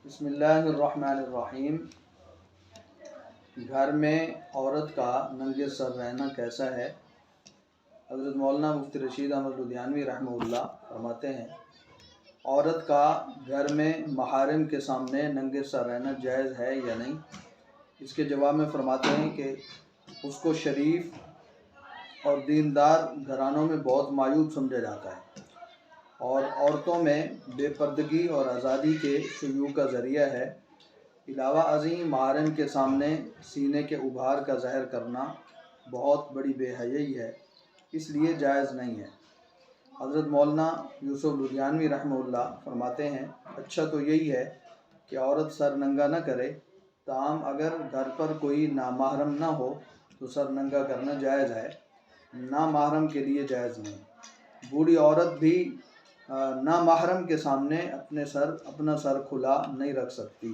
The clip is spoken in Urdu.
بسم اللہ الرحمن الرحیم۔ گھر میں عورت کا ننگے سر رہنا کیسا ہے؟ حضرت مولانا مفتی رشید احمد لدھیانوی رحمہ اللہ فرماتے ہیں، عورت کا گھر میں محارم کے سامنے ننگے سر رہنا جائز ہے یا نہیں؟ اس کے جواب میں فرماتے ہیں کہ اس کو شریف اور دیندار گھرانوں میں بہت معیوب سمجھا جاتا ہے اور عورتوں میں بے پردگی اور آزادی کے شیوع کا ذریعہ ہے۔ علاوہ ازیں محارم کے سامنے سینے کے ابھار کا ظاہر کرنا بہت بڑی بے حیائی ہے، اس لیے جائز نہیں ہے۔ حضرت مولانا یوسف لدھیانوی رحمہ اللہ فرماتے ہیں، اچھا تو یہی ہے کہ عورت سر ننگا نہ کرے، تاہم اگر گھر پر کوئی نامحرم نہ ہو تو سر ننگا کرنا جائز ہے، نامحرم کے لیے جائز نہیں۔ بوڑھی عورت بھی نامحرم کے سامنے اپنا سر کھلا نہیں رکھ سکتی۔